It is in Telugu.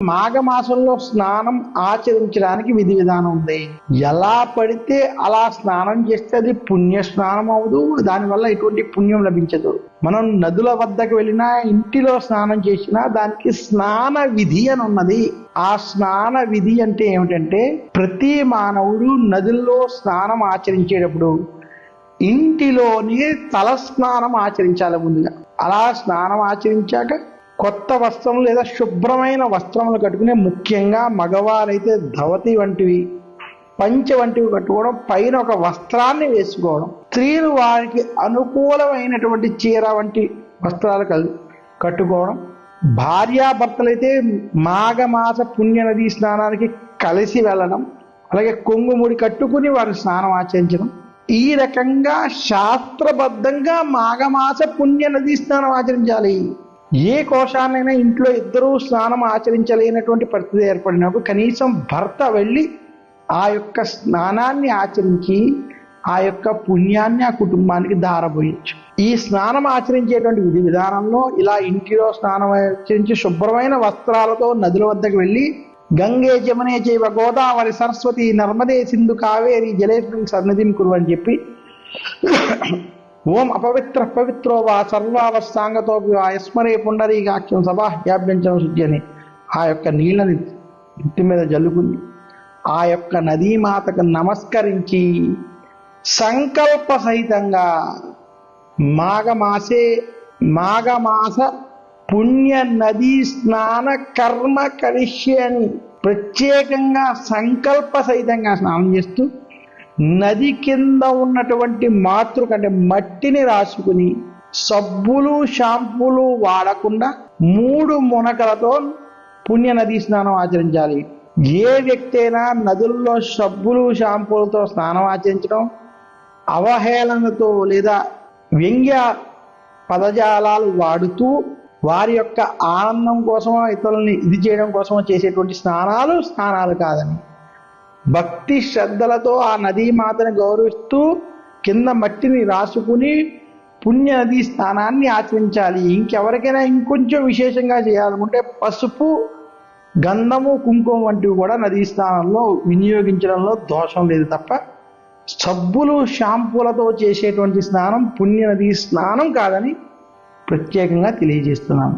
మాఘమాసంలో స్నానం ఆచరించడానికి విధి విధానం ఉంది. ఎలా పడితే అలా స్నానం చేస్తే అది పుణ్య స్నానం అవదు, దానివల్ల ఎటువంటి పుణ్యం లభించదు. మనం నదుల వద్దకు వెళ్ళినా, ఇంటిలో స్నానం చేసినా దానికి స్నాన విధి అని ఉన్నది. ఆ స్నాన విధి అంటే ఏమిటంటే, ప్రతి మానవుడు నదుల్లో స్నానం ఆచరించేటప్పుడు ఇంటిలోనే తల స్నానం ఆచరించాలి ముందుగా. అలా స్నానం ఆచరించాక కొత్త వస్త్రములు లేదా శుభ్రమైన వస్త్రములు కట్టుకుని, ముఖ్యంగా మగవారైతే ధవతి వంటివి, పంచె వంటివి కట్టుకోవడం, పైన ఒక వస్త్రాన్ని వేసుకోవడం. స్త్రీలు వారికి అనుకూలమైనటువంటి చీర వంటి వస్త్రాలు కట్టుకోవడం. భార్యాభర్తలైతే మాఘమాస పుణ్య నదీ స్నానానికి కలిసి వెళ్ళడం, అలాగే కొంగుముడి కట్టుకుని వారు స్నానం ఆచరించడం. ఈ రకంగా శాస్త్రబద్ధంగా మాఘమాస పుణ్య నదీ స్నానం ఆచరించాలి. ఏ కోశాన్నైనా ఇంట్లో ఇద్దరూ స్నానం ఆచరించలేనటువంటి పరిస్థితి ఏర్పడినప్పుడు కనీసం భర్త వెళ్ళి ఆ యొక్క స్నానాన్ని ఆచరించి ఆ యొక్క పుణ్యాన్ని ఆ కుటుంబానికి ధారపోయచ్చు. ఈ స్నానం ఆచరించేటువంటి విధి విధానంలో ఇలా ఇంటిలో స్నానం ఆచరించి శుభ్రమైన వస్త్రాలతో నదుల వద్దకు వెళ్ళి, గంగే జమునే చైవ గోదావరి సరస్వతి నర్మదే సింధు కావేరి జలేస్మిన్ సన్నిధిం కురు అని చెప్పి, ఓం అపవిత్ర పవిత్రో వా సర్వావస్థాంగతో యస్మరే పుండరీకాఖ్యం సబాహ్యాభ్యంచనం శుద్ధి అని ఆ యొక్క నీళ్ళని ఇంటి మీద జల్లుకుని ఆ యొక్క నదీమాతకు నమస్కరించి సంకల్ప సహితంగా మాఘమాస పుణ్య నదీ స్నాన కర్మ కరిష్యే అని ప్రత్యేకంగా సంకల్ప సహితంగా స్నానం చేస్తూ నది కింద ఉన్నటువంటి మాతృక అంటే మట్టిని రాసుకుని, సబ్బులు షాంపూలు వాడకుండా 3 మునకలతో పుణ్య నదీ స్నానం ఆచరించాలి. ఏ వ్యక్తి అయినా నదుల్లో సబ్బులు షాంపూలతో స్నానం ఆచరించడం, అవహేళనతో లేదా వ్యంగ్య పదజాలాలు వాడుతూ వారి యొక్క ఆనందం కోసమో ఇతరులని ఇది చేయడం కోసమో చేసేటువంటి స్నానాలు కాదని, భక్తి శ్రద్ధలతో ఆ నదీమాతని గౌరవిస్తూ కింద మట్టిని రాసుకుని పుణ్య నదీ స్నానాన్ని ఆచరించాలి. ఇంకెవరికైనా ఇంకొంచెం విశేషంగా చేయాలనుకుంటే పసుపు, గంధము, కుంకుమ వంటివి కూడా నదీ స్నానంలో వినియోగించడంలో దోషం లేదు తప్ప, సబ్బులు షాంపూలతో చేసేటువంటి స్నానం పుణ్య నదీ స్నానం కాదని ప్రత్యేకంగా తెలియజేస్తున్నాను.